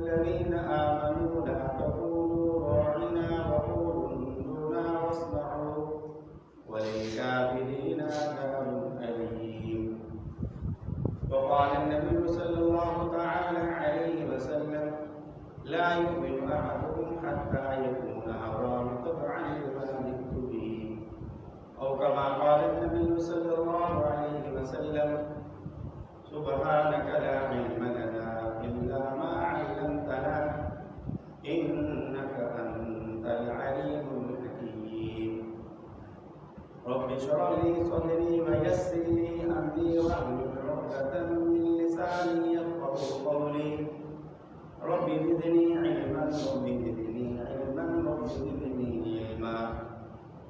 الذين آمنوا لا تقولوا راعنا وقولوا انظرنا واسمعوا وللكافرين عذاب أليم. وقال النبي صلى الله تعالى عليه وسلم لا يؤمن أحدكم حتى يكون هواه تبعا لما جئت به، أو كما قال النبي صلى الله عليه وسلم سبحانك لا علم لنا إلا ما علمتنا إنك أنت العليم الحكيم. رب اشرح لي صدري ويسر لي أمري واحلل عقدة من لساني يفقهوا قولي. رب زدني علما رب زدني علما رب زدني علما.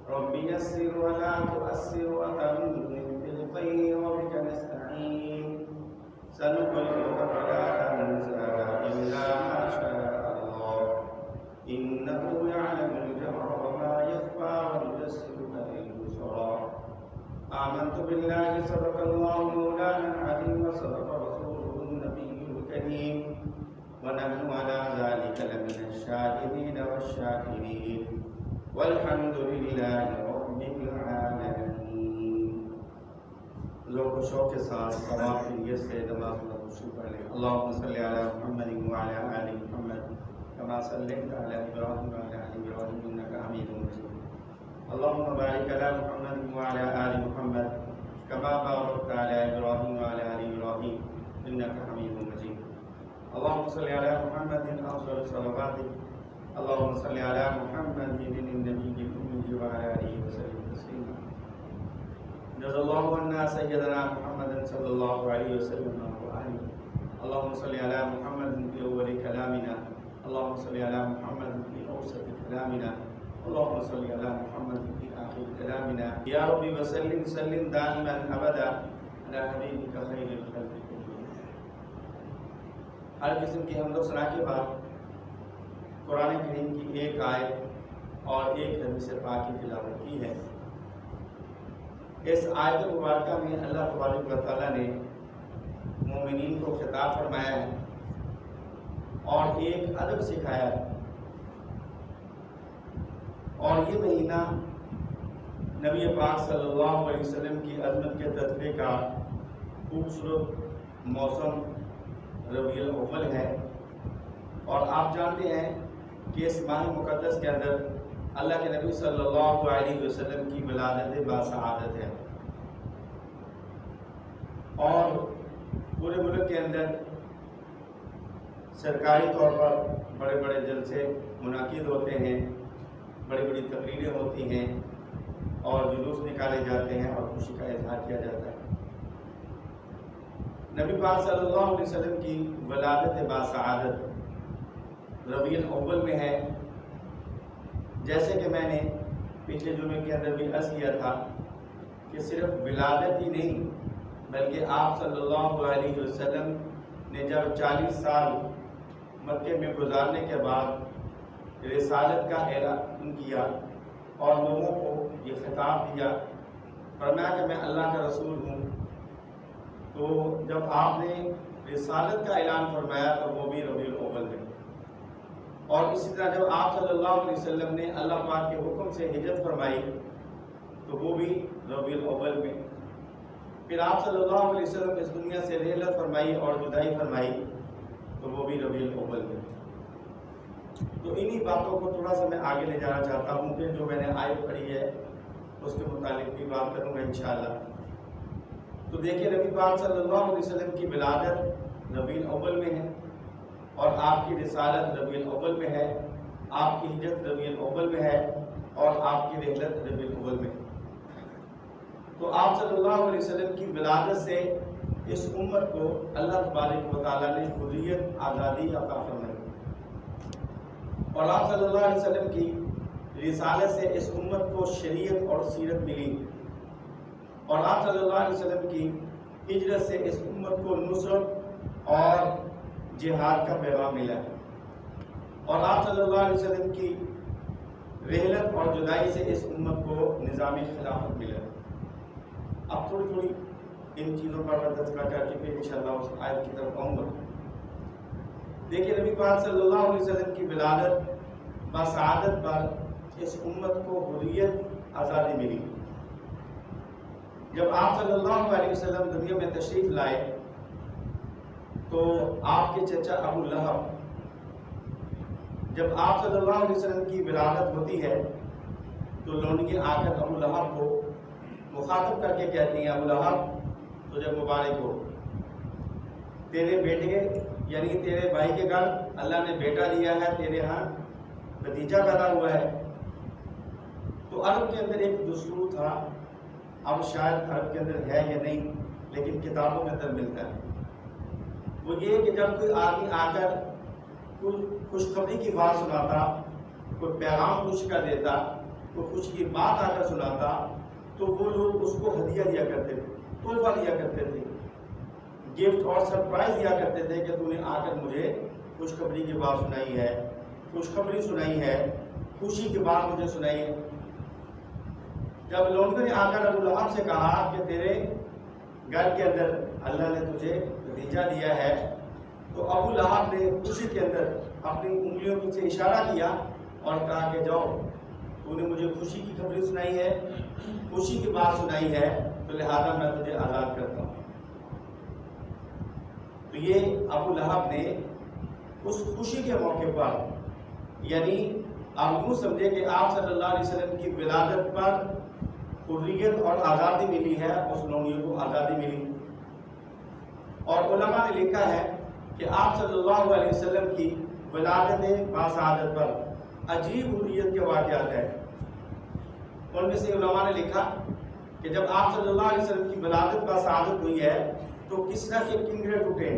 رب يسر ولا تؤسر وتمم بالخير وبك نستعين. سنقرئك فلا تنسى إلا ما شاء الله إنه يعلم الجهر وما يخفى وييسرك لليسرى. آمنت بالله صدق الله مولانا العظيم وصدق رسوله النبي الكريم ونحن على ذلك لمن الشاهدين والشاكرين والحمد لله رب العالمین. لوگ شوق کے ساتھ ثواب کی نیت سے نماز کا شروع کر لیں. اللهم صل علی محمد وعلى آل محمد كما صليت على إبراهيم وعلى آل إبراهيم إنك حميد مجيد. اللهم بارك على محمد وعلى آل محمد كما باركت على إبراهيم وعلى آل إبراهيم إنك حميد مجيد. اللهم صل على محمد أفضل صلواتك. اللهم صل على محمد النبي الأمي وعلى آله وسلم تسليما. جزا الله عنا سيدنا محمد صلى الله عليه وسلم وآله. اللهم صل على محمد في أول كلامنا. اللهم صل على محمد في أوسط كلامنا. اللهم صل على محمد في آخر كلامنا. يا رب وسلم سلم دائما أبدا على حبيبك خير الخلق كلهم. ہر قسم کی حمد و ثنا کے بعد قرآن کریم کی ایک آیت اور ایک حدیث پاک کی تلاوت کی ہے. اس آیت مبارکہ میں اللہ تبارک و تعالیٰ نے مومنین کو خطاب فرمایا ہے اور ایک ادب سکھایا ہے. اور یہ مہینہ نبی پاک صلی اللہ علیہ وسلم کی عظمت کے تذکرے کا خوبصورت موسم ربیع الاول ہے. اور آپ جانتے ہیں کہ اس ماہ مقدس کے اندر اللہ کے نبی صلی اللہ علیہ وسلم کی ولادت باسعادت ہے. اور پورے ملک کے اندر سرکاری طور پر بڑے بڑے جلسے منعقد ہوتے ہیں، بڑی بڑی تقریریں ہوتی ہیں اور جلوس نکالے جاتے ہیں اور خوشی کا اظہار کیا جاتا ہے. نبی پاک صلی اللہ علیہ وسلم کی ولادت باسعادت ربیع الاول میں ہے. جیسے کہ میں نے پچھلے جمعے کے اندر بھی عرض کیا تھا کہ صرف ولادت ہی نہیں بلکہ آپ صلی اللہ علیہ وسلم نے جب 40 سال مکے میں گزارنے کے بعد رسالت کا اعلان کیا اور لوگوں کو یہ خطاب دیا، فرمایا کہ میں اللہ کا رسول ہوں. تو جب آپ نے رسالت کا اعلان فرمایا تو وہ بھی ربیع الاول میں. اور اسی طرح جب آپ صلی اللہ علیہ وسلم نے اللہ پاک کے حکم سے ہجرت فرمائی تو وہ بھی ربیع الاول میں. پھر آپ صلی اللہ علیہ وسلم اس دنیا سے رحلت فرمائی اور جدائی فرمائی تو وہ بھی ربیع الاول میں. تو انہی باتوں کو تھوڑا سا میں آگے لے جانا چاہتا ہوں کہ جو میں نے آیت پڑھی ہے اس کے متعلق بھی بات کروں گا انشاءاللہ. تو دیکھیں نبی پاک صلی اللہ علیہ وسلم کی ولادت ربیع الاول میں ہے اور آپ کی رسالت ربیع الاول میں ہے، آپ کی ہجرت ربیع الاول میں ہے اور آپ کی رحلت ربیع الاول میں. تو آپ صلی اللہ علیہ وسلم کی ولادت سے اس امت کو اللہ تبارک و تعالیٰ نے حریت آزادی عطا فرمائی اور آپ صلی اللہ علیہ وسلم کی رسالت سے اس امت کو شریعت اور سیرت ملی اور آپ صلی اللہ علیہ وسلم کی ہجرت سے اس امت کو نصرت اور جہاد کا پیغام ملا اور آپ صلی اللہ علیہ وسلم کی رحلت اور جدائی سے اس امت کو نظام خلافت ملا. اب تھوڑی تھوڑی ان چیزوں پر میں تذکرہ کر کے پھر انشاءاللہ اس آیت کی طرف آؤں گا. دیکھیے نبی پاک صلی اللہ علیہ وسلم کی ولادت بسعادت پر اس امت کو حریت آزادی ملی۔ جب آپ صلی اللہ علیہ وسلم دنیا میں تشریف لائے تو آپ کے چچا ابو لہب، جب آپ صلی اللہ علیہ وسلم کی ولادت ہوتی ہے تو لونڈیاں آ کر ابو لہب کو مخاطب کر کے کہتی ہیں، ابو لہب تجھے مبارک ہو، تیرے بیٹے یعنی تیرے بھائی کے گھر اللہ نے بیٹا دیا ہے، تیرے ہاں بھتیجا پیدا ہوا ہے۔ تو عرب کے اندر ایک دستور تھا، اب شاید عرب کے اندر ہے یا نہیں لیکن کتابوں کے اندر ملتا ہے، وہ یہ کہ جب کوئی آدمی آ کر کوئی خوشخبری کی بات سناتا، کوئی پیغام خوش کا دیتا، کوئی خوش کی بات آ کر سناتا تو وہ لوگ اس کو ہدیہ دیا کرتے تھے، تحفہ دیا کرتے تھے، گفٹ اور سرپرائز دیا کرتے تھے کہ تو نے آ کر مجھے خوشخبری کی بات سنائی ہے، خوشخبری سنائی ہے، خوشی کی بات مجھے سنائی ہے۔ جب لوگوں نے آ کر ابو لہب سے کہا کہ تیرے گھر کے اندر اللہ نے تجھے بھتیجا دیا ہے، تو ابو لہب نے خوشی کے اندر اپنی انگلیوں سے اشارہ کیا اور کہا کہ جاؤ، تو نے مجھے خوشی کی خبریں سنائی ہے، خوشی کی بات سنائی ہے، تو لہذا میں تجھے آزاد کرتا ہوں۔ تو یہ ابو لہب نے اس خوشی کے موقع پر، یعنی آپ یوں سمجھے کہ آپ صلی اللہ علیہ وسلم کی ولادت پر حریت اور آزادی ملی ہے، اس لونڈیوں کو آزادی ملی۔ اور علماء نے لکھا ہے کہ آپ صلی اللہ علیہ وسلم کی ولادت باسعادت پر عجیب حریت کے واقعات ہیں۔ ان میں سے علماء نے لکھا کہ جب آپ صلی اللہ علیہ وسلم کی ولادت باسعادت ہوئی ہے تو کسرا کے کنگرے ٹوٹے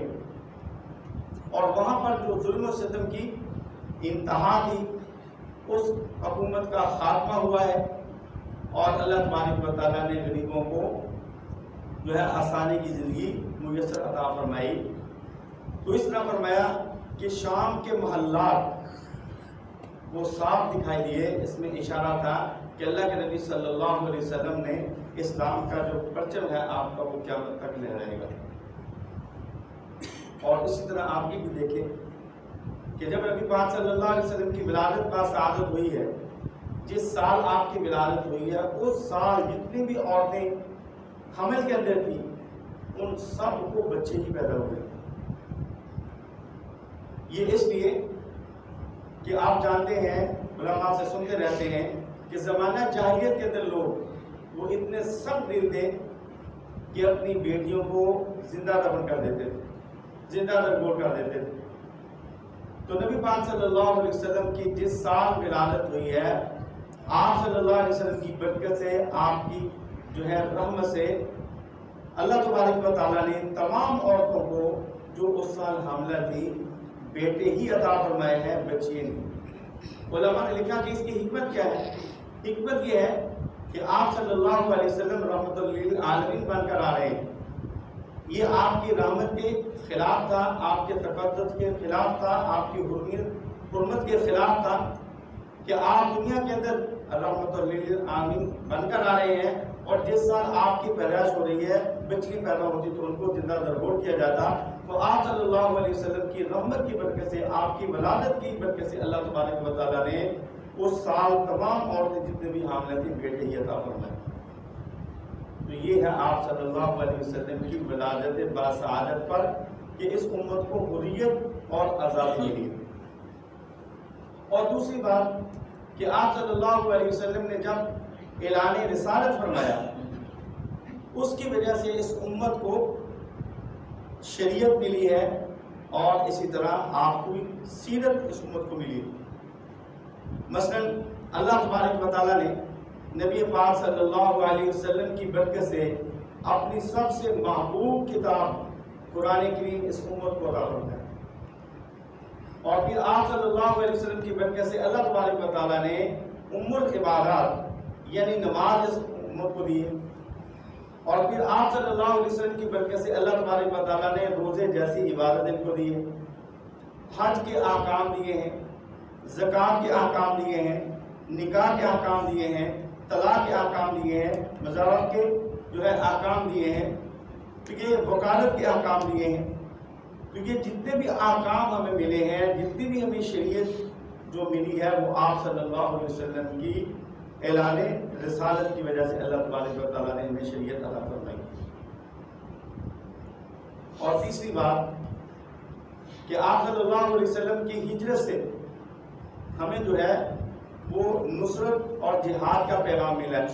اور وہاں پر جو ظلم و ستم کی انتہا تھی اس حکومت کا خاتمہ ہوا ہے، اور اللہ تبارک و تعالیٰ نے غریبوں کو جو ہے آسانی کی زندگی میسر عطا فرمائی۔ تو اس طرح فرمایا کہ شام کے محلات وہ صاف دکھائی دیے، اس میں اشارہ تھا کہ اللہ کے نبی صلی اللہ علیہ وسلم نے اسلام کا جو پرچم ہے آپ کا وہ قیامت تک لہرائے گا۔ اور اسی طرح آپ یہ بھی دیکھیں کہ جب نبی پاک صلی اللہ علیہ وسلم کی ولادت باسعادت ہوئی ہے، جس سال آپ کی ولادت ہوئی ہے اس سال جتنی بھی عورتیں حمل کے اندر تھی ان سب کو بچے ہی پیدا ہوئے۔ یہ اس لیے کہ آپ جانتے ہیں، علماء سے سنتے رہتے ہیں کہ زمانہ جاہلیت کے اندر لوگ وہ اتنے سخت دل تھے کہ اپنی بیٹیوں کو زندہ دفن کر دیتے تھے، زندہ درگور کر دیتے تھے۔ تو نبی پاک صلی اللہ علیہ وسلم کی جس سال ولادت ہوئی ہے، آپ صلی اللہ علیہ وسلم کی برکت سے، آپ کی جو ہے رحمت سے، اللہ تبارک و تعالیٰ نے تمام عورتوں کو جو اس سال حاملہ تھی بیٹے ہی عطا فرمائے ہیں، بچیاں نہیں۔ علماء نے لکھا کہ اس کی حکمت کیا ہے؟ حکمت یہ ہے کہ آپ صلی اللہ علیہ وسلم رحمت للعالمین بن کر آ رہے ہیں۔ یہ آپ کی رحمت کے خلاف تھا، آپ کے تقدس کے خلاف تھا، آپ کی حرمت کے خلاف تھا کہ آپ دنیا کے اندر رحمت للعالمین بن کر آ رہے ہیں، اور جس سال آپ کی پیدائش ہو رہی ہے، بچی پیدا ہوتی تو ان کو زندہ درگور کیا جاتا۔ تو آپ صلی اللہ علیہ وسلم کی رحمت کی برکت سے، آپ کی ولادت کی برکت سے اللہ تبارک و تعالیٰ نے اس سال تمام عورتیں جتنے بھی حاملہ تھیں بیٹے ہی عطا فرمائے۔ تو یہ ہے آپ صلی اللہ علیہ وسلم کی ولادت باسعادت پر کہ اس امت کو حریت اور آزادی ملی۔ اور دوسری بات کہ آپ صلی اللہ علیہ وسلم نے جب اعلان رسالت فرمایا، اس کی وجہ سے اس امت کو شریعت ملی ہے، اور اسی طرح آپ کو سیرت اس امت کو ملی۔ مثلا اللہ تبارک و تعالیٰ نے نبی پاک صلی اللہ علیہ وسلم کی برکت سے اپنی سب سے محبوب کتاب قرآن کریم اس امت کو عطا فرمایا، اور پھر آپ صلی اللہ علیہ وسلم کی برکت سے اللہ تبارک و تعالیٰ نے ام العبادات یعنی نماز اس امت کو دی، اور پھر آپ صلی اللہ علیہ وسلم کی برکت سے اللہ تبارک و تعالیٰ نے روزے جیسی عبادت ان کو دی، حج کے احکام دیے ہیں، زکوٰۃ کے احکام دیے ہیں، نکاح کے احکام دیے ہیں، طلاق کے احکام دیے ہیں، مزارات کے جو ہے احکام دیے ہیں، یہ وکالت کے احکام دیے ہیں۔ کیونکہ جتنے بھی احکام ہمیں ملے ہیں، جتنی بھی ہمیں شریعت جو ملی ہے، وہ آپ صلی اللہ علیہ وسلم کی اعلان رسالت کی وجہ سے اللہ تبارک و تعالیٰ نے ہمیں شریعت عطا فرمائی۔ اور تیسری بات کہ آپ صلی اللہ علیہ وسلم کی ہجرت سے ہمیں جو ہے وہ نصرت اور جہاد کا پیغام ملا۔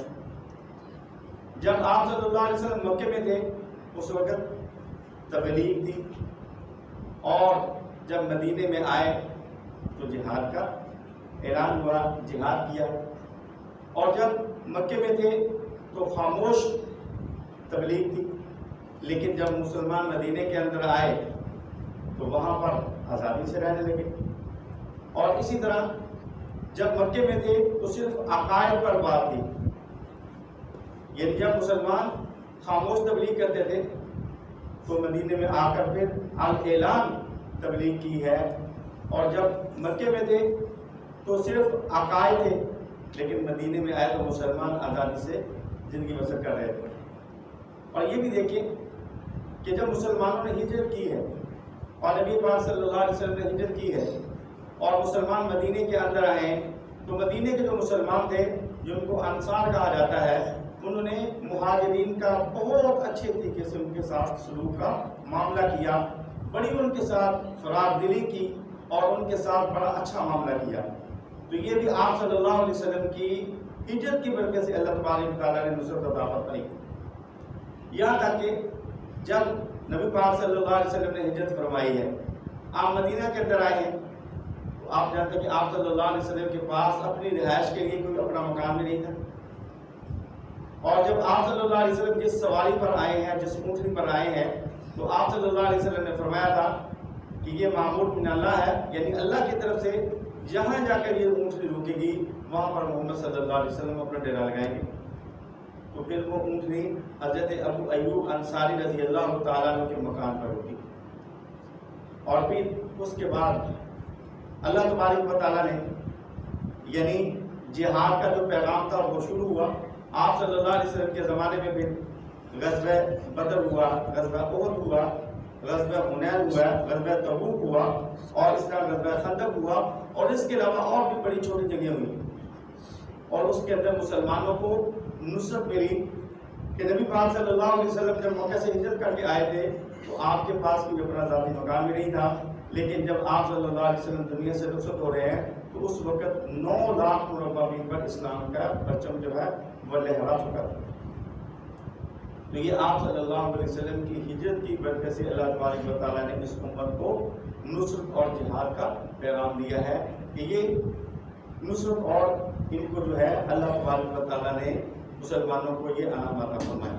جب آپ صلی اللہ علیہ وسلم مکے میں تھے اس وقت تبلیغ تھی، اور جب مدینے میں آئے تو جہاد کا اعلان ہوا، جہاد کیا۔ اور جب مکے میں تھے تو خاموش تبلیغ تھی، لیکن جب مسلمان مدینے کے اندر آئے تو وہاں پر آزادی سے رہنے لگے۔ اور اسی طرح جب مکے میں تھے تو صرف عقائد پر بات تھی، یعنی جب مسلمان خاموش تبلیغ کرتے تھے تو مدینے میں آ کر پھر اعلان تبلیغ کی ہے، اور جب مکے میں تھے تو صرف عقائد تھے، لیکن مدینے میں آئے تو مسلمان آزادی سے زندگی بسر کر رہے تھے۔ اور یہ بھی دیکھیں کہ جب مسلمانوں نے ہجرت کی ہے اور نبی پاک صلی اللہ علیہ وسلم نے ہجرت کی ہے اور مسلمان مدینے کے اندر آئے ہیں، تو مدینے کے جو مسلمان تھے جن کو انصار کہا جاتا ہے، انہوں نے مہاجرین کا بہت اچھے طریقے سے ان کے ساتھ سلوک کا معاملہ کیا، بڑی ان کے ساتھ فراغ دلی کی اور ان کے ساتھ بڑا اچھا معاملہ کیا۔ تو یہ بھی آپ صلی اللہ علیہ وسلم کی ہجرت کی برکت سے اللہ تبارک تعالیٰ نے نصرت عطا فرمائی۔ یہاں تک کہ جب نبی پاک صلی اللہ علیہ وسلم نے ہجرت فرمائی ہے، آپ مدینہ کے اندر آئے ہیں، تو آپ جانتے ہیں کہ آپ صلی اللہ علیہ وسلم کے پاس اپنی رہائش کے لیے کوئی اپنا مکان بھی نہیں تھا۔ اور جب آپ صلی اللہ علیہ وسلم جس سواری پر آئے ہیں، جس اونٹنی پر آئے ہیں، تو آپ صلی اللہ علیہ وسلم نے فرمایا تھا کہ یہ معمور من اللہ ہے، یعنی اللہ کی طرف سے جہاں جا کر یہ اونٹنی رکے گی وہاں پر محمد صلی اللہ علیہ وسلم اپنا ڈیرا لگائیں گے۔ تو پھر وہ اونٹنی حضرت ابو ایوب انصاری رضی اللہ تعالیٰ عنہ کے مکان پر رکی، اور پھر اس کے بعد اللہ تبارک و تعالیٰ نے یعنی جہاد کا جو پیغام تھا وہ شروع ہوا۔ آپ صلی اللہ علیہ وسلم کے زمانے میں پھر غزوہ بدر ہوا، غزوہ احد ہوا، غزوہ حنین ہوا، غزوہ تبوک ہوا، اور اس طرح غزوہ خندق ہوا، اور اس کے علاوہ اور بھی بڑی چھوٹی جگہیں ہوئی، اور اس کے اندر مسلمانوں کو نصرت ملی کہ نبی پاک صلی اللہ علیہ وسلم جب مکہ سے ہجرت کر کے آئے تھے تو آپ کے پاس کوئی اپنا ذاتی مکان بھی نہیں تھا، لیکن جب آپ صلی اللہ علیہ وسلم دنیا سے رخصت ہو رہے ہیں تو اس وقت 9 لاکھ مربع میل پر اسلام کا پرچم جو ہے وہ لہرا چکا تھا۔ تو یہ آپ صلی اللہ علیہ وسلم کی ہجرت کی برکت سے اللہ تبارک و تعالیٰ نے اس امت کو نصرت اور جہاد کا پیغام دیا ہے کہ یہ نصرت اور ان کو جو ہے اللہ تبارک و تعالیٰ نے مسلمانوں کو یہ انعام عطا فرمایا۔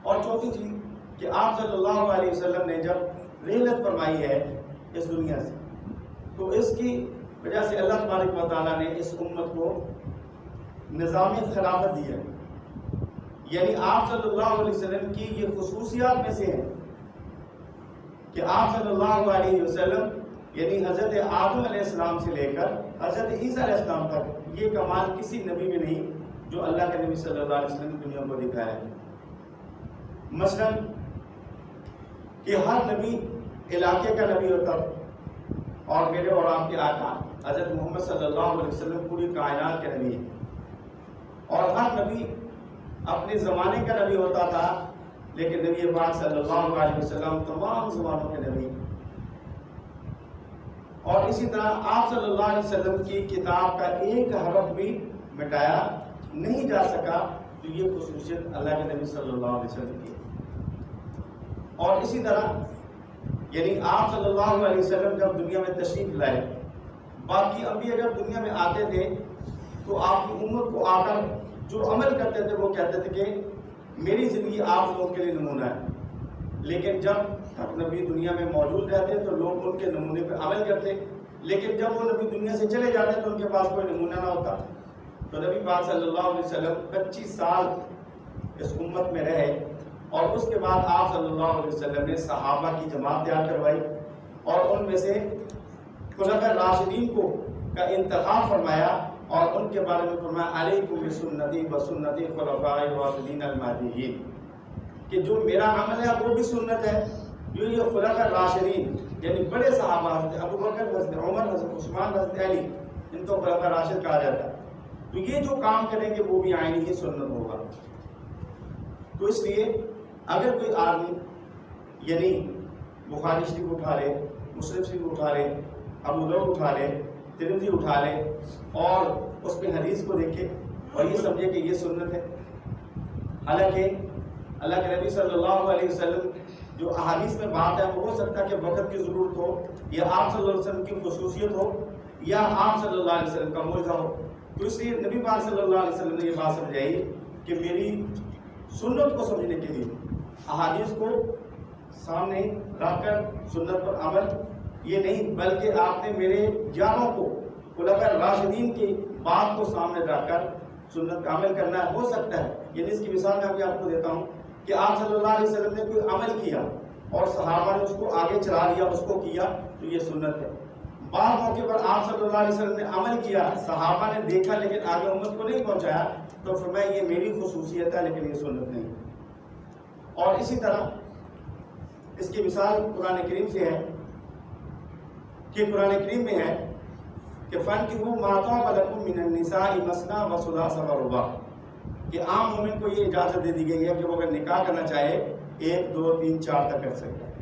اور چوتھی چیز کہ آپ صلی اللہ علیہ وسلم نے جب رحلت فرمائی ہے اس دنیا سے، تو اس کی وجہ سے اللہ تبارک و تعالیٰ نے اس امت کو نظام خلافت دیا ہے، یعنی آپ صلی اللہ علیہ وسلم کی یہ خصوصیات میں سے ہے کہ آپ صلی اللہ علیہ وسلم یعنی حضرت آدم علیہ السلام سے لے کر حضرت عیسیٰ علیہ السلام تک یہ کمال کسی نبی میں نہیں جو اللہ کے نبی صلی اللہ علیہ وسلم نے دنیا کو دکھایا ہے۔ مثلا کہ ہر نبی علاقے کا نبی ہوتا، اور میرے اور آپ کے آقا حضرت محمد صلی اللہ علیہ وسلم پوری کائنات کے نبی ہیں، اور ہر نبی اپنے زمانے کا نبی ہوتا تھا، لیکن نبی پاک صلی اللہ علیہ وسلم تمام زمانوں کے نبی۔ اور اسی طرح آپ صلی اللہ علیہ وسلم کی کتاب کا ایک حرف بھی مٹایا نہیں جا سکا، تو یہ خصوصیت اللہ کے نبی صلی اللہ علیہ وسلم کی۔ اور اسی طرح یعنی آپ صلی اللہ علیہ وسلم جب دنیا میں تشریف لائے، باقی انبیاء جب دنیا میں آتے تھے تو آپ کی امت کو آ کر جو عمل کرتے تھے وہ کہتے تھے کہ میری زندگی آپ لوگوں کے لیے نمونہ ہے، لیکن جب تک نبی دنیا میں موجود رہتے تو لوگ ان کے نمونے پہ عمل کرتے، لیکن جب وہ نبی دنیا سے چلے جاتے تو ان کے پاس کوئی نمونہ نہ ہوتا۔ تو نبی پاک صلی اللہ علیہ وسلم 25 سال اس امت میں رہے، اور اس کے بعد آپ صلی اللہ علیہ وسلم نے صحابہ کی جماعت تیار کروائی، اور ان میں سے خلفاء راشدین کو کا انتخاب فرمایا، اور ان کے بارے میں فرمایا علیکم بسنتی وسنت خلفاء الراشدین المہدیین، کہ جو میرا عمل ہے وہ بھی سنت ہے یہ خلفاء راشدین یعنی بڑے صحابہ حضرت ابو بکر، حضرت عمر، حضرت عثمان، حضرت علی، ان کو خلفاء راشد کہا جاتا ہے. تو یہ جو کام کریں گے وہ بھی آئینی ہی سنت ہوگا. تو اس لیے اگر کوئی آدمی یعنی بخاری شریف اٹھا لے، مسلم شریف اٹھا لے، ابو داؤد اٹھا لے، ترمذی اٹھا لے اور اس میں حدیث کو دیکھے اور یہ سمجھے کہ یہ سنت ہے، حالانکہ اللہ کے نبی صلی اللہ علیہ وسلم جو احادیث میں بات ہے وہ ہو سکتا ہے کہ وقت کی ضرورت ہو، یا آپ صلی اللہ علیہ وسلم کی خصوصیت ہو، یا آپ صلی اللہ علیہ وسلم کا معجزہ ہو. تو اس لیے نبی پاک صلی اللہ علیہ وسلم نے یہ بات سمجھائی کہ میری سنت کو سمجھنے کے لیے احادیث کو سامنے رکھ کر سنت پر عمل یہ نہیں، بلکہ آپ نے میرے جانوں کو خلفاء راشدین کی بات کو سامنے رکھ کر سنت کا عمل کرنا ہے. ہو سکتا ہے یعنی اس کی مثال میں ابھی آپ کو دیتا ہوں کہ آپ صلی اللہ علیہ وسلم نے کوئی عمل کیا اور صحابہ نے اس کو آگے چلا لیا، اس کو کیا، تو یہ سنت ہے. بعض موقع پر آپ صلی اللہ علیہ وسلم نے عمل کیا، صحابہ نے دیکھا لیکن آگے امت کو نہیں پہنچایا، تو فرمایا یہ میری خصوصیت ہے لیکن یہ سنت نہیں. اور اسی طرح اس کی مثال قرآن کریم سے ہے کہ قرآن کریم میں ہے کہ فَانْكِحُوا مَا طَابَ لَكُم مِّنَ النِّسَاءِ مَثْنَىٰ وَثُلَاثَ وَرُبَاعَ، کہ عام مومن کو یہ اجازت دے دی گئی ہے کہ وہ اگر نکاح کرنا چاہے 1 2 3 4 تک کر سکتا ہے.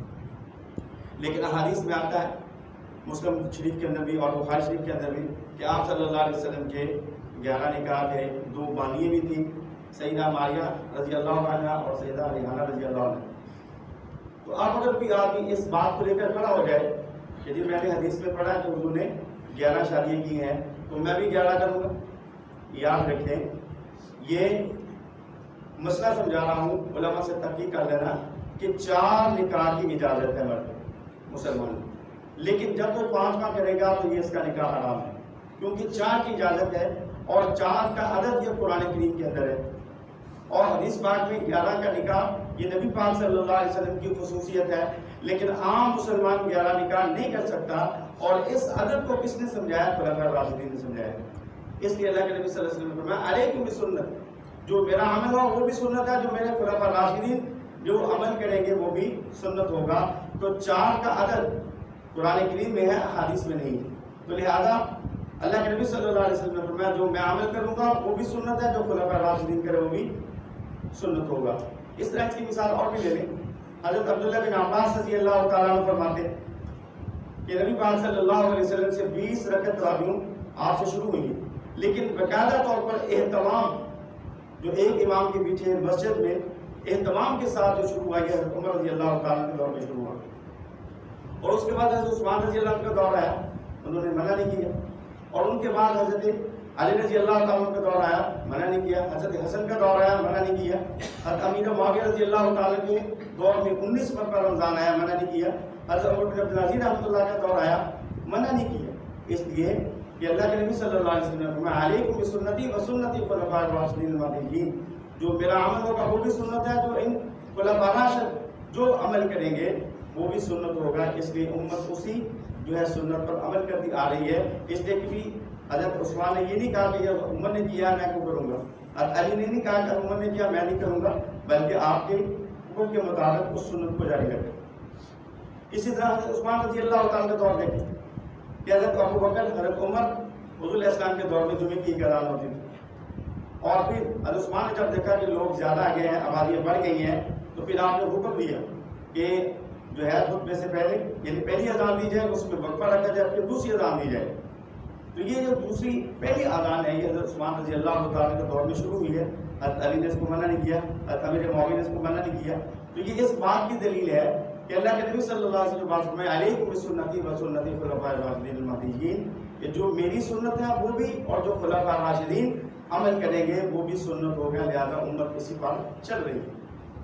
لیکن احادیث میں آتا ہے مسلم شریف کے اندر بھی اور بخاری شریف کے اندر بھی کہ آپ صلی اللہ علیہ وسلم کے 11 نکاح تھے، 2 بانیاں بھی تھیں، سیدہ ماریہ رضی اللہ عنہ اور سیدہ ریحانہ رضی اللہ عنہ. تو آپ اگر کوئی آدمی اس بات کو لے کر کھڑا ہو جائے کہ جی میں نے حدیث میں پڑھا کہ حضور نے 11 شادیاں کی ہیں تو میں بھی 11 کروں گا، یاد رکھیں یہ مسئلہ سمجھا رہا ہوں، علماء سے تحقیق کر لینا کہ 4 نکاح کی اجازت ہے مرد مسلمان، لیکن جب وہ 5واں کرے گا تو یہ اس کا نکاح حرام ہے، کیونکہ 4 کی اجازت ہے اور 4 کا عدد یہ قرآن کریم کے اندر ہے. اور حدیث پاک میں 11 کا نکاح یہ نبی پاک صلی اللہ علیہ وسلم کی خصوصیت ہے، لیکن عام مسلمان 11 نکاح نہیں کر سکتا. اور اس عدد کو کس نے سمجھایا؟ خلفاء راشدین نے سمجھایا. اس لیے اللہ کے نبی صلی اللہ علیہ وسلم نے فرمایا علیکم بسنت، جو میرا عمل ہو وہ بھی سنت ہے، جو میرے خلفاء راشدین جو عمل کریں گے وہ بھی سنت ہوگا. تو 4 کا عدد قرآن کریم میں ہے، احادیث میں نہیں ہے. تو لہذا اللہ کے نبی صلی اللہ علیہ وسلم نے فرمایا جو میں عمل کروں گا وہ بھی سنت ہے، جو خلفاء راشدین کرے وہ بھی سنت ہوگا. اس طرح اس کی مثال اور بھی لے لیں. حضرت عبداللہ بن عباس رضی اللہ تعالیٰ عنہ فرماتے کہ نبی پاک صلی اللہ علیہ وسلم سے 20 رکعت تراویح آپ سے شروع ہوئی، لیکن باقاعدہ طور پر اہتمام جو ایک امام کے پیچھے مسجد میں اہتمام کے ساتھ جو شروع ہوا یہ حضرت عمر رضی اللہ تعالیٰ کے دور میں شروع ہوا، اور اس کے بعد حضرت عثمان رضی اللہ عنہ کا دور آیا، انہوں نے منع نہیں کیا. اور ان کے بعد حضرت علی رضی اللہ تعالیٰ کا دور آیا، منع نہیں کیا. حضرت حسن کا دور آیا، منع نہیں کیا. حضرت امیر معاویہ رضی اللہ تعالیٰ کے دور میں 19 مرتبہ رمضان آیا، منع نہیں کیا. حضرت عمر بن عبدالعزیز رحمۃ اللہ کا دور آیا، منع نہیں کیا. اس لیے کہ اللہ کے نبی صلی اللہ علیہ وسلم نے فرمایا علیکم بسنتی وسنت الخلفاء الراشدین المہدیین، جو میرا عمل ہوگا وہ بھی سنت ہے، جو ان خلفاء راشد جو عمل کریں گے وہ بھی سنت ہوگا. اس لیے امت اسی جو ہے سنت پر عمل کرتی آ رہی ہے. اس لیے کہ حضرت عثمان نے یہ نہیں کہا کہ جب عمر نے کیا میں کیوں کروں گا، حضرت علی نے نہیں کہا کہ عمر نے کیا میں نہیں کروں گا، بلکہ آپ کے حکم کے مطابق اس سنت کو جاری رکھیں. اسی طرح حضرت عثمان رضی اللہ تعالیٰ کا دور دیکھیں کہ حضرت ابو بکر، حضرت عمر حضور علیہ السلام کے دور میں جمعے کی اذان ہوتی تھی. اور پھر حضرت عثمان نے جب دیکھا کہ لوگ زیادہ آ گئے ہیں، آبادیاں بڑھ گئی ہیں، تو پھر آپ نے حکم دیا کہ جو ہے خطبے سے پہلے یعنی پہلی اذان دی جائے، اس میں وقفہ رکھا جائے، پھر دوسری اذان دی جائے. تو یہ جو دوسری پہلی اذان ہے یہ حضرت عثمان رضی اللہ تعالیٰ کے دور میں شروع ہوئی ہے. حضرت علی نے اس کو منع نہیں کیا، حضرت امیر معاویہ نے اس کو منع نہیں کیا. تو یہ اس بات کی دلیل ہے کہ اللہ کے نبی صلی اللہ علیہ وسلم بات فرمائے علیکم بسنتی وسنت الخلفاء الراشدین المہدیین، کہ جو میری سنت ہے وہ بھی اور جو خلفاء راشدین عمل کریں گے وہ بھی سنت ہو گیا. لہذا امت اسی پر چل رہی ہے.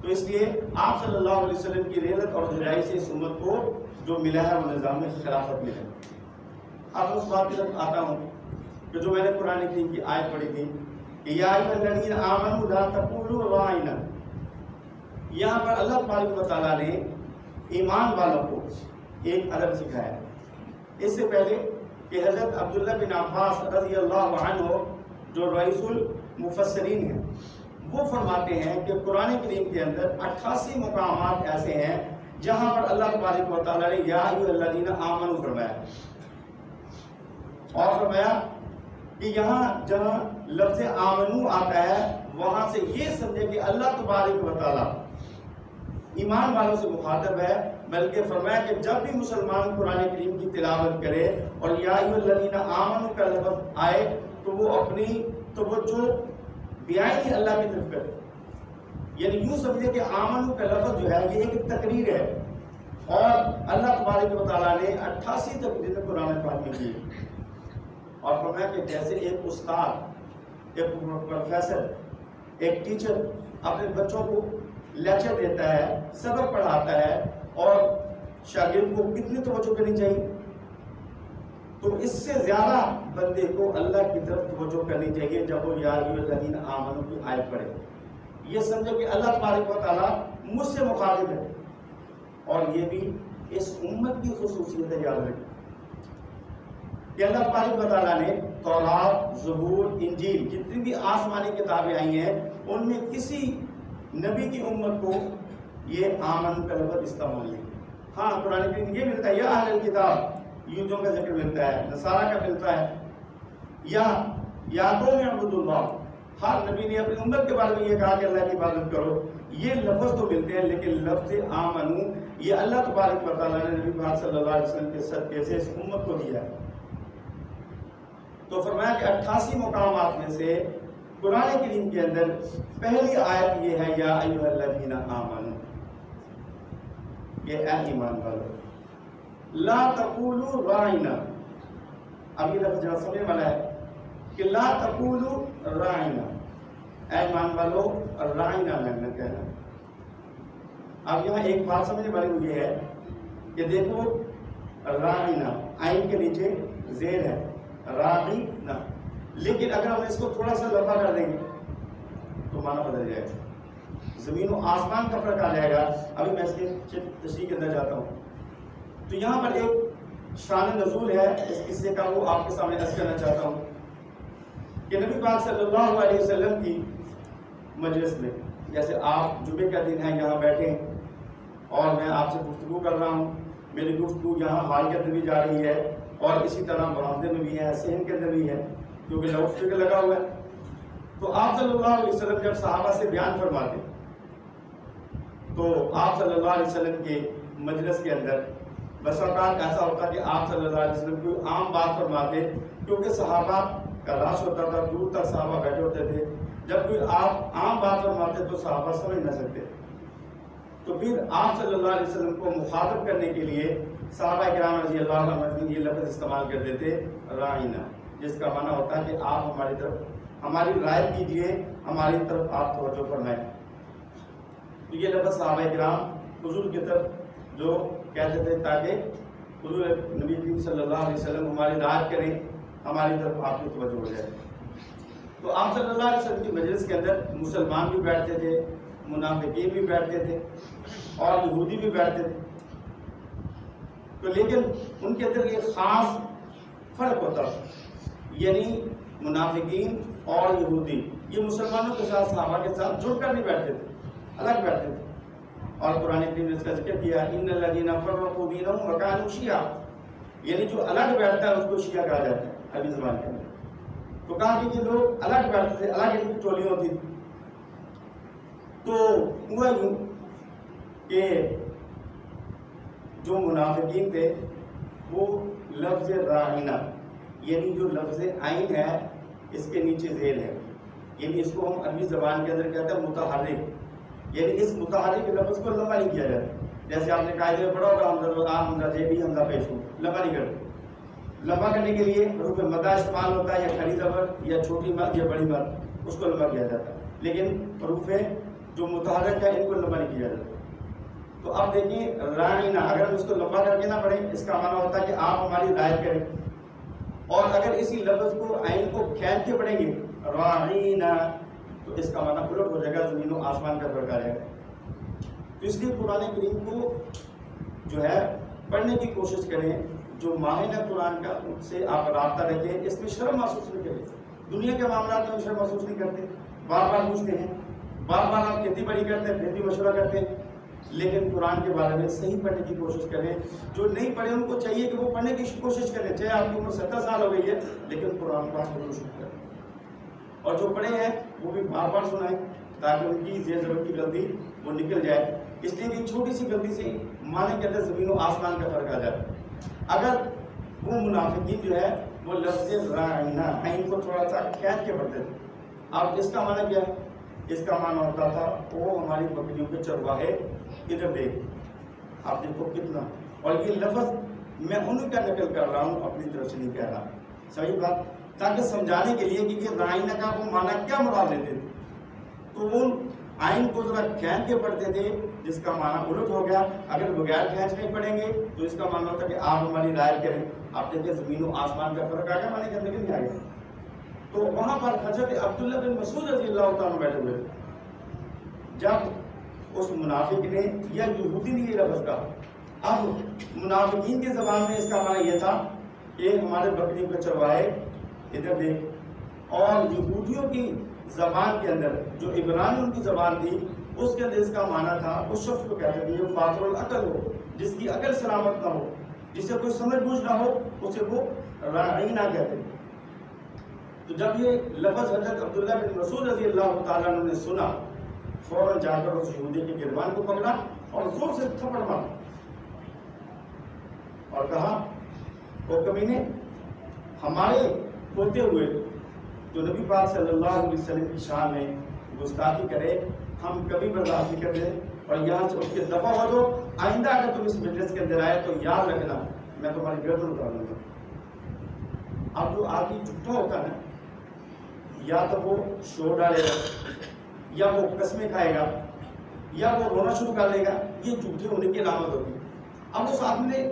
تو اس لیے آپ صلی اللہ علیہ وسلم کی رحلت اور جدائی سے اس امت کو جو ملا ہے وہ نظام خلافت ملا ہے. اب اس بات کی طرف آتا ہوں کہ جو میں نے قرآن کریم کی آیت پڑھی تھی کہ یا ایھا الذین آمنوا لا تقولوا راعنا، یہاں پر اللہ تبارک و تعالیٰ نے ایمان والوں کو ایک ادب سکھایا. اس سے پہلے کہ حضرت عبداللہ بن عباس رضی اللہ عنہ جو رئیس المفسرین ہیں وہ فرماتے ہیں کہ قرآن کریم کے اندر 88 مقامات ایسے ہیں جہاں پر اللہ تبارک و تعالیٰ نے یا ایھا الذین آمنوا فرمایا، اور فرمایا کہ یہاں جہاں لفظ آمنو آتا ہے وہاں سے یہ سمجھے کہ اللہ تبارک و تعالیٰ ایمان والوں سے مخاطب ہے، بلکہ فرمایا کہ جب بھی مسلمان قرآن کریم کی تلاوت کرے اور یا ایھا الذین آمنوا کا لفظ آئے تو وہ اپنی توجہ بیائی اللہ کی طرف کرے. یعنی یوں سمجھے کہ آمنو کا لفظ جو ہے یہ ایک تقریر ہے، اور اللہ تبارک و تعالیٰ نے 88 تقریر قرآن پاک میں کی، اور فرمایا کہ جیسے ایک استاد، ایک پروفیسر، ایک ٹیچر اپنے بچوں کو لیکچر دیتا ہے، سبق پڑھاتا ہے، اور شاگرد کو کتنی توجہ کرنی چاہیے، تو اس سے زیادہ بندے کو اللہ کی طرف توجہ کرنی چاہیے جب وہ یا ایھا الذین آمنوا کی آیت پڑھے. یہ سمجھو کہ اللہ تبارک و تعالیٰ مجھ سے مخاطب ہے، اور یہ بھی اس امت کی خصوصیت ہے. یاد رکھیں کہ اللہ تبارک و تعالیٰ نے تورات، زبور، انجیل جتنی بھی آسمانی کتابیں آئی ہیں ان میں کسی نبی کی امت کو یہ آمن کا لفظ استعمال نہیں. ہاں قرآن کریم یہ ملتا ہے یا اہل الکتاب، یہودیوں کا ذکر ملتا ہے، نصارہ کا ملتا ہے، یا قوم اعبدوا اللہ. ہر نبی نے اپنی امت کے بارے میں یہ کہا کہ اللہ کی عبادت کرو. یہ لفظ تو ملتے ہیں، لیکن لفظ آمنو یہ اللہ تبارک و تعالیٰ نے نبی پاک صلی اللہ علیہ وسلم کے صدقے سے اس امت کو دیا ہے. تو فرمایا کہ 88 مقامات میں سے قرآن کریم کے اندر پہلی آیت یہ ہے یا ایھا الذین آمنوا، یہ اے ایمان والو، لا تقولوا راعنا. اب یہ لفظ ذرا سمجھنے والا ہے کہ لا تقولوا راعنا، اے ایمان والو راعنا نہ کہنا. اب یہاں ایک بات سمجھنے والی یہ ہے کہ دیکھو راعنا عین کے نیچے زیر ہے راعنا، لیکن اگر ہم اس کو تھوڑا سا لمبا کر دیں گے تو معنی بدل جائے گا، زمین و آسمان کا فرق آ جائے گا. ابھی میں اس کے تشریح کے اندر جاتا ہوں. تو یہاں پر ایک شان نزول ہے اس قصے کا، وہ آپ کے سامنے عرض کرنا چاہتا ہوں کہ نبی پاک صلی اللہ علیہ وسلم کی مجلس میں، جیسے آپ جمعے کا دن ہے یہاں بیٹھے ہیں اور میں آپ سے گفتگو کر رہا ہوں، میری گفتگو یہاں ہال کے اندر بھی جا رہی ہے اور اسی طرح برآمدے میں بھی ہے، صحن کے اندر بھی ہے کیونکہ لاؤڈ اسپیکر لگا ہوا ہے. تو آپ صلی اللہ علیہ وسلم جب صحابہ سے بیان فرماتے تو آپ صلی اللہ علیہ وسلم کے مجلس کے اندر بس اوقات ایسا ہوتا کہ آپ صلی اللہ علیہ وسلم کوئی عام بات فرماتے، کیونکہ صحابہ کا رش ہوتا تھا، دور تک صحابہ بیٹھے ہوتے تھے. جب کوئی آپ عام بات فرماتے تو صحابہ سمجھ نہ سکتے، تو پھر آپ صلی اللہ علیہ وسلم کو مخاطب کرنے کے لیے صحابہ کرام رضی اللہ عنہ یہ لفظ استعمال کرتے تھے راعنا، جس کا معنی ہوتا ہے کہ آپ ہماری طرف ہماری رائے کیجئے، ہماری طرف آپ توجہ فرمائیں. تو یہ لفظ صحابہ کرام حضور کی طرف جو کہتے تھے تاکہ حضور نبی کریم صلی اللہ علیہ وسلم ہماری رعایت کریں، ہماری طرف آپ کی توجہ ہو جائے. تو آپ صلی اللہ علیہ وسلم کی مجلس کے اندر مسلمان بھی بیٹھتے تھے، منافقین بھی بیٹھتے تھے اور یہودی بھی بیٹھتے تھے. تو لیکن ان کے اندر ایک خاص فرق ہوتا تھا، یعنی منافقین اور یہودی یہ مسلمانوں کے ساتھ صحابہ کے ساتھ جڑ کر نہیں بیٹھتے تھے، الگ بیٹھتے تھے. اور قرآن کریم نے اس کا ذکر کیا ان الذین فرقوا دینہم وکانوا شیعا، یعنی جو الگ بیٹھتا ہے اس کو شیعہ کہا جاتا ہے عربی زبان کے اندر. تو کہا کہ یہ لوگ الگ بیٹھتے تھے، الگ ان کی ٹولیاں ہوتی تھی. تو ہوا یوں کہ جو منافقین تھے وہ لفظ راعنا، یعنی جو لفظ عین ہے اس کے نیچے زیر ہے، یعنی اس کو ہم عربی زبان کے اندر کہتے ہیں متحرک، یعنی اس متحرک لفظ کو لمبا نہیں کیا جاتا. جیسے آپ نے قاعدے میں پڑھا ہوگا حمزہ جیبی حمزہ پیش ہو، لمبا نہیں کرتے. لمبا کرنے کے لیے حروف مدہ استعمال ہوتا ہے، یا کھڑی زبر یا چھوٹی مد یا بڑی مد، اس کو لمبا کیا جاتا ہے. لیکن حروف جو متحرک ہے ان کو لمبا نہیں کیا جاتا. تو اب دیکھیں راعنا، اگر ہم اس کو لمبا کر کے نہ پڑھیں اس کا معنی ہوتا ہے کہ آپ ہماری رعایت کریں، اور اگر اسی لفظ کو عین کو کھینچ کے پڑھیں گے راعنا تو اس کا معنی الٹ ہو جائے گا، زمین و آسمان کا فرق آ جائے گا. تو اس لیے قرآن کریم کو جو ہے پڑھنے کی کوشش کریں، جو ماہر ہے قرآن کا ان سے آپ رابطہ رکھیں، اس میں شرم محسوس نہیں کریں. دنیا کے معاملات میں ہم شرم محسوس نہیں کرتے، بار بار پوچھتے ہیں، بار بار آپ کھیتی باڑی کرتے ہیں پھر بھی مشورہ کرتے ہیں، لیکن قرآن کے بارے میں صحیح پڑھنے کی کوشش کریں. جو نہیں پڑھے ان کو چاہیے کہ وہ پڑھنے کی کوشش کریں، چاہے آپ کی عمر 70 سال ہو گئی ہے، لیکن قرآن پڑھنے کی کوشش کریں. اور جو پڑھے ہیں وہ بھی بار بار سنائیں تاکہ ان کی زیر زبر کی غلطی وہ نکل جائے. اس لیے کہ چھوٹی سی غلطی سے معنی کے اندر زمین و آسمان کا فرق آ جائے. اگر وہ منافقین جو ہے وہ لفظ رائنا عین کو تھوڑا سا کھینچ کے پڑھتے تھے. اب اس کا معنی کیا ہے؟ اس کا معنی ہوتا تھا وہ ہماری بکریوں کے چرواہے ادھر دیکھ. آپ دیکھو کتنا، اور یہ لفظ میں ان کا نقل کر رہا ہوں، اپنی طرف سے نہیں کہہ رہا. صحیح بات، تاکہ سمجھانے کے لیے کہ یہ رائنا کا وہ معنی کیا مراد لیتے تھے. تو وہ آئین کو ذرا کھینچ کے پڑھتے تھے جس کا معنی الٹ ہو گیا. اگر بغیر کھینچ کے پڑھیں گے تو اس کا معنی ہوتا ہے کہ آپ ہماری رعایت کریں. آپ دیکھیں زمین و آسمان کا فرق آ گیا معنی کے اندر نہیں آ گیا. تو وہاں پر حضرت عبداللہ بن مسعود رضی اللہ تعالیٰ بیٹھے ہوئے تھے. جب اس منافق نے یا یہودی نے یہ لفظ کہا، اب منافقین کی زبان میں اس کا معنی یہ تھا کہ ہمارے بکریوں کے چرواہے ادھر دیکھ. اور یہودیوں کی زبان کے اندر جو عبرانی ان کی زبان تھی اس کے اندر اس کا معنی تھا اس شخص کو کہتے تھے جو فاطر العقل ہو، جس کی عقل سلامت نہ ہو، جسے کوئی سمجھ بوجھ نہ ہو، اسے وہ رائنا کہتے تھے. تو جب یہ لفظ حضرت عبداللہ بن مسعود رضی اللہ تعالیٰ عنہ نے سنا، فوراً جا کر اس یہودی کے گریبان کو پکڑا اور زور سے تھپڑ مارا اور کہا او کمینے، ہمارے ہوتے ہوئے جو نبی پاک صلی اللہ علیہ وسلم کی شان میں گستاخی کرے ہم کبھی برداشت نہیں کرتے، اور یہاں سے اس کے دفع ہو جو آئندہ اگر تم اس مجلس کے اندر آئے تو یاد رکھنا میں تمہاری گردن اتار دوں گا. اب جو آدمی جھوٹا ہوتا ہے یا تو وہ شور ڈالے گا، یا وہ قسمیں کھائے گا، یا وہ رونا شروع کر دے گا. یہ جھوٹے ہونے کی علامت ہوتی ہے. اب اس آدمی نے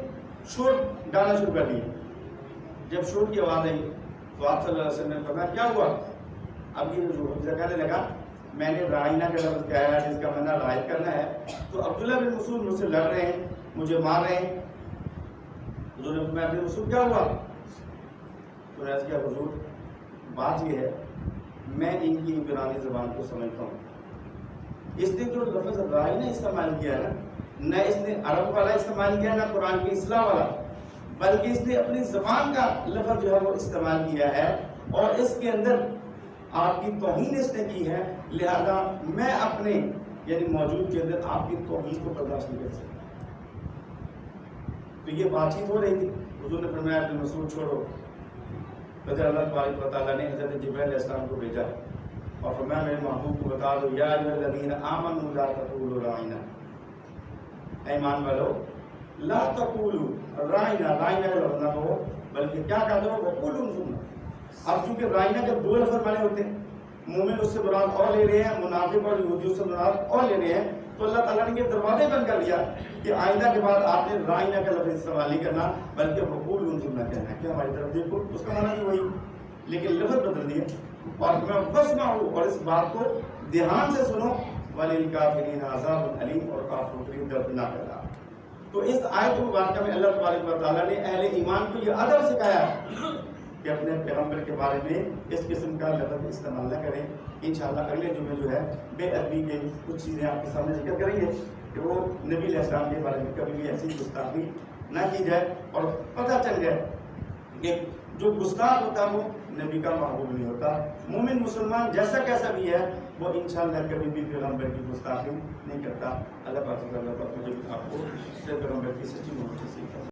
شور ڈالنا شروع کر دیا. جب شور کی آواز آئی تو آپ صلی اللہ علیہ وسلم نے فرمایا کیا ہوا؟ اب یہ جو کہنے لگا میں نے رائنا کا لفظ کہا ہے جس کا معنی رعایت کرنا ہے. تو عبداللہ بن مسعود مجھ سے لڑ رہے ہیں، مجھے مار رہے ہیں. حضور نے فرمایا ابن مسعود کیا ہوا؟ تو نے عرض کیا حضور بات یہ ہے میں ان کی عبرانی زبان کو سمجھتا ہوں. اس نے جو لفظ رائنا استعمال کیا ہے نہ اس نے عرب والا استعمال کیا نہ قرآن کی اصلاح والا، بلکہ اس نے اپنی زبان کا لفظ جو ہے وہ استعمال کیا ہے اور اس کے اندر آپ کی توہین اس نے کی ہے. لہذا میں اپنے یعنی موجود کے اندر آپ کی توہین کو برداشت نہیں کر سکتا. تو یہ بات چیت ہو رہی تھی. حضور نے فرمایا ابن مسعود چھوڑو. حضرت اللہ تبارک و تعالیٰ نے حضرت جبرائیل علیہ السلام کو بھیجا اور فرمایا میرے محبوب کو بتا دو یا ایھا الذین آمنوا لا تقولوا رائنا، اے ایمان والو لا تقولوا رائنا، رائنا کا لفظ نہ کہو بلکہ کیا کہہ دو وقولوا انظرنا. اب چونکہ رائنا کے دو لفظ بنے ہوتے ہیں، مومن اس سے مراد اور لے رہے ہیں، منافق اور یہودی اس سے مراد اور لے رہے ہیں. تو اللہ تعالیٰ نے یہ دروازے بند کر دیا کہ آئندہ کے بعد آپ نے رائنا کا لفظ استعمال نہیں کرنا بلکہ وقول انظرنا کہنا ہے کہ ہماری طرف دیکھو. اس کا معنی بھی وہی لیکن لفظ بدل دیا. اور میں واسمعوا، اور اس بات کو دھیان سے سنو، وللکافرین عذاب علیم، اور کافروں کے لیے دردناک عذاب. تو اس آیت مبارکہ میں اللہ تبارک و تعالیٰ نے اہل ایمان کو یہ ادب سکھایا کہ اپنے پیغمبر کے بارے میں اس قسم کا لفظ استعمال نہ کریں. انشاءاللہ اگلے جمعے جو ہے بے ادبی کے کچھ چیزیں آپ کے سامنے ذکر کریں گے کہ وہ نبی علیہ السلام کے بارے میں کبھی بھی ایسی گستاخی نہ کی جائے اور پتہ چل جائے کہ جو گستاخ ہوتا ہے وہ نبی کا محبوب نہیں ہوتا. مومن مسلمان جیسا کیسا بھی ہے وہ انشاءاللہ کبھی بھی پیغمبر کی گستاخی نہیں کرتا. اللہ پاک مجھے آپ کو پیغمبر کی سچی محبت نصیب کرے.